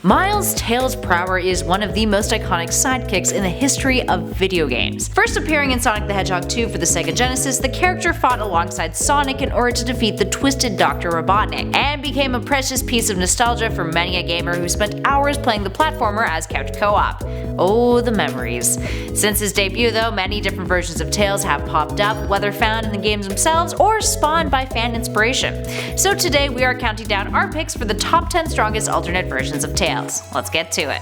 Miles Tails Prower is one of the most iconic sidekicks in the history of video games. First appearing in Sonic the Hedgehog 2 for the Sega Genesis, the character fought alongside Sonic in order to defeat the twisted Dr. Robotnik, and became a precious piece of nostalgia for many a gamer who spent hours playing the platformer as couch co-op. Oh, the memories. Since his debut though, many different versions of Tails have popped up, whether found in the games themselves or spawned by fan inspiration. So today we are counting down our picks for the top 10 strongest alternate versions of Tails. Let's get to it.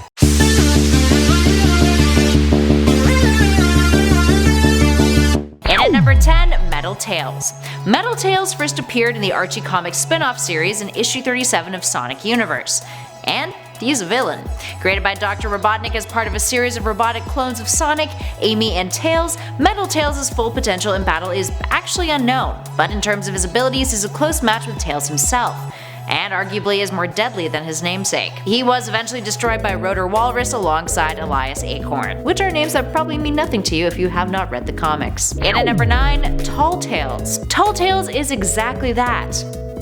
And at number 10, Metal Tails. Metal Tails first appeared in the Archie Comics spin-off series in issue 37 of Sonic Universe. And he's a villain. Created by Dr. Robotnik as part of a series of robotic clones of Sonic, Amy, and Tails, Metal Tails' full potential in battle is actually unknown, but in terms of his abilities, he's a close match with Tails himself, and arguably is more deadly than his namesake. He was eventually destroyed by Rotor Walrus alongside Elias Acorn, which are names that probably mean nothing to you if you have not read the comics. And at number 9, Tall Tails. Tall Tails is exactly that.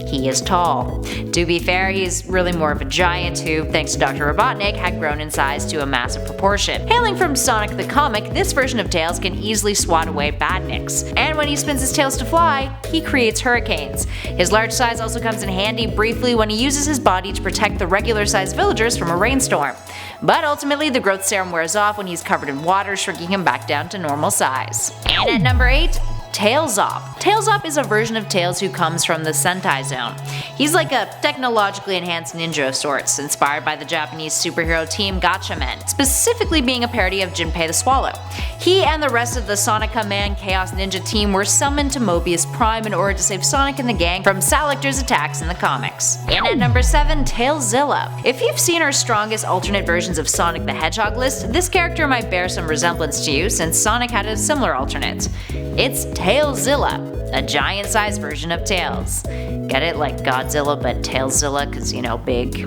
He is tall. To be fair, he's really more of a giant who, thanks to Dr. Robotnik, had grown in size to a massive proportion. Hailing from Sonic the comic, this version of Tails can easily swat away badniks, and when he spins his tails to fly, he creates hurricanes. His large size also comes in handy briefly when he uses his body to protect the regular-sized villagers from a rainstorm. But ultimately, the growth serum wears off when he's covered in water, shrinking him back down to normal size. And at number 8, Tails-Zilla. Tails-Zilla is a version of Tails who comes from the Sentai Zone. He's like a technologically enhanced ninja of sorts, inspired by the Japanese superhero team Gatchamen, specifically being a parody of Jinpei the Swallow. He and the rest of the Sonica Man Chaos Ninja team were summoned to Mobius Prime in order to save Sonic and the gang from Salactor's attacks in the comics. And at number 7, Tails-Zilla. If you've seen our strongest alternate versions of Sonic the Hedgehog list, this character might bear some resemblance to you since Sonic had a similar alternate. It's Tails-Zilla, a giant-sized version of Tails. Get it? Like Godzilla, but Tails-Zilla, cause you know, big.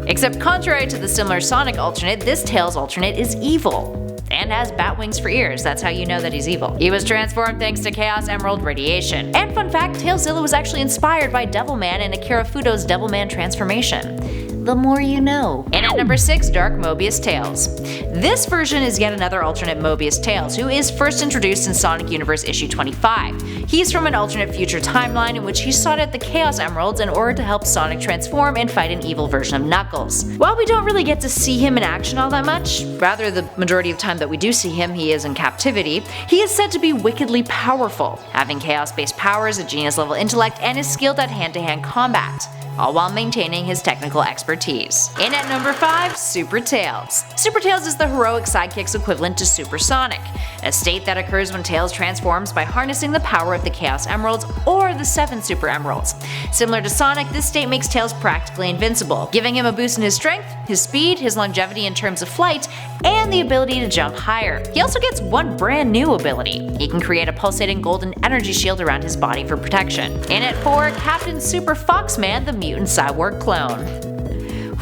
Except contrary to the similar Sonic alternate, this Tails alternate is evil and has bat wings for ears. That's how you know that he's evil. He was transformed thanks to Chaos Emerald radiation. And fun fact, Tails-Zilla was actually inspired by Devilman and Akira Fudo's Devilman transformation. The more you know. And at number 6, Dark Mobius Tails. This version is yet another alternate Mobius Tails, who is first introduced in Sonic Universe issue 25. He's from an alternate future timeline in which he sought out the Chaos Emeralds in order to help Sonic transform and fight an evil version of Knuckles. While we don't really get to see him in action all that much, rather the majority of time that we do see him he is in captivity, he is said to be wickedly powerful, having chaos-based powers, a genius-level intellect, and is skilled at hand-to-hand combat, all while maintaining his technical expertise. And at number 5, Super Tails. Super Tails is the heroic sidekick's equivalent to Super Sonic, a state that occurs when Tails transforms by harnessing the power of the Chaos Emeralds or the 7 Super Emeralds. Similar to Sonic, this state makes Tails practically invincible, giving him a boost in his strength, his speed, his longevity in terms of flight, and the ability to jump higher. He also gets one brand new ability. He can create a pulsating golden energy shield around his body for protection. And at 4, Captain Super Foxman, the Mutant Cyborg clone.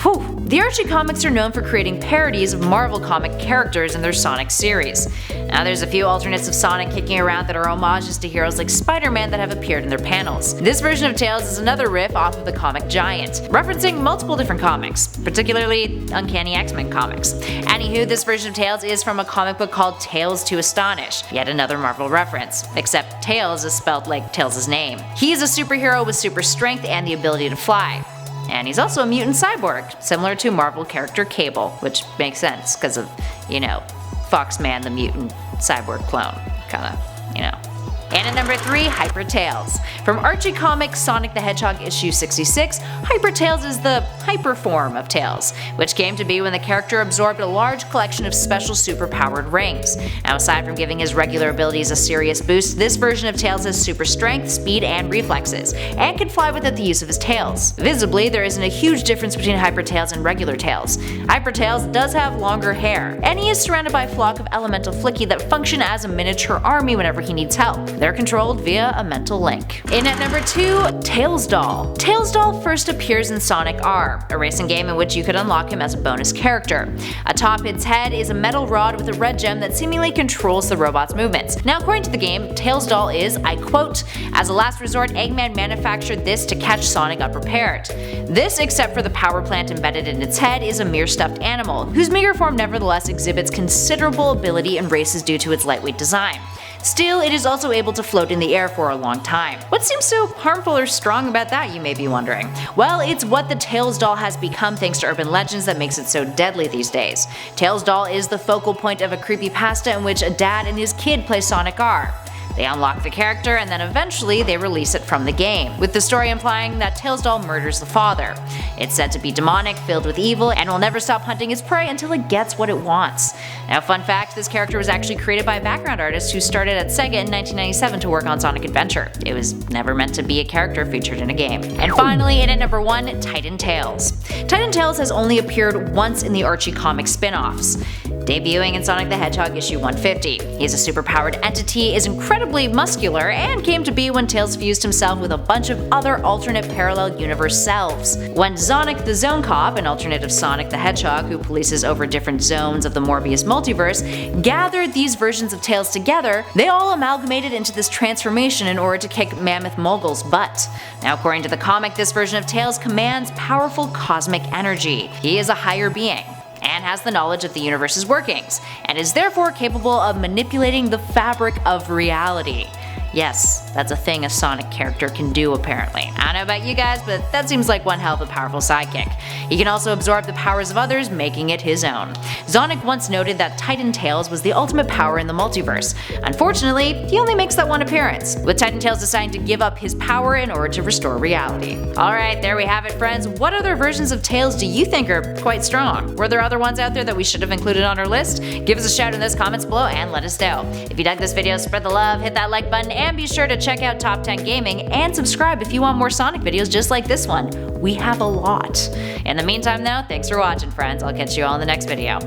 Whew. The Archie comics are known for creating parodies of Marvel comic characters in their Sonic series. Now there's a few alternates of Sonic kicking around that are homages to heroes like Spider-Man that have appeared in their panels. This version of Tails is another riff off of the comic Giant, referencing multiple different comics, particularly Uncanny X-Men comics. Anywho, this version of Tails is from a comic book called Tales to Astonish, yet another Marvel reference, except Tails is spelled like Tails' name. He is a superhero with super strength and the ability to fly. And he's also a mutant cyborg, similar to Marvel character Cable, which makes sense because of, you know, Foxman the mutant cyborg clone, kinda, you know. And at number 3, Hyper Tails. From Archie Comics Sonic the Hedgehog issue 66, Hyper Tails is the hyper form of Tails, which came to be when the character absorbed a large collection of special super-powered rings. Now aside from giving his regular abilities a serious boost, this version of Tails has super strength, speed, and reflexes, and can fly without the use of his tails. Visibly, there isn't a huge difference between Hyper Tails and regular Tails. Hyper Tails does have longer hair, and he is surrounded by a flock of elemental flicky that function as a miniature army whenever he needs help. They're controlled via a mental link. In at number 2, Tails Doll. Tails Doll first appears in Sonic R, a racing game in which you could unlock him as a bonus character. Atop its head is a metal rod with a red gem that seemingly controls the robot's movements. Now according to the game, Tails Doll is, I quote, "As a last resort, Eggman manufactured this to catch Sonic unprepared. This, except for the power plant embedded in its head, is a mere stuffed animal, whose meager form nevertheless exhibits considerable ability in races due to its lightweight design. Still, it is also able to float in the air for a long time." What seems so harmful or strong about that, you may be wondering? Well, it's what the Tails Doll has become thanks to urban legends that makes it so deadly these days. Tails Doll is the focal point of a creepypasta in which a dad and his kid play Sonic R. They unlock the character and then eventually they release it from the game, with the story implying that Tails Doll murders the father. It's said to be demonic, filled with evil, and will never stop hunting its prey until it gets what it wants. Now fun fact, this character was actually created by a background artist who started at Sega in 1997 to work on Sonic Adventure. It was never meant to be a character featured in a game. And finally, in at number 1, Titan Tails. Titan Tails has only appeared once in the Archie comic spin-offs. Debuting in Sonic the Hedgehog issue 150. He is a superpowered entity, is incredibly muscular, and came to be when Tails fused himself with a bunch of other alternate parallel universe selves. When Sonic the Zone Cop, an alternate of Sonic the Hedgehog who polices over different zones of the Mobius multiverse, gathered these versions of Tails together, they all amalgamated into this transformation in order to kick Mammoth Mogul's butt. Now according to the comic, this version of Tails commands powerful cosmic energy. He is a higher being, and has the knowledge of the universe's workings, and is therefore capable of manipulating the fabric of reality. Yes, that's a thing a Sonic character can do apparently. I don't know about you guys, but that seems like one hell of a powerful sidekick. He can also absorb the powers of others, making it his own. Sonic once noted that Titan Tails was the ultimate power in the multiverse. Unfortunately, he only makes that one appearance, with Titan Tails deciding to give up his power in order to restore reality. Alright, there we have it friends. What other versions of Tails do you think are quite strong? Were there other ones out there that we should have included on our list? Give us a shout in those comments below and let us know. If you dug this video, spread the love, hit that like button, and be sure to check out Top 10 Gaming and subscribe if you want more Sonic videos just like this one. We have a lot. In the meantime though, thanks for watching friends. I'll catch you all in the next video.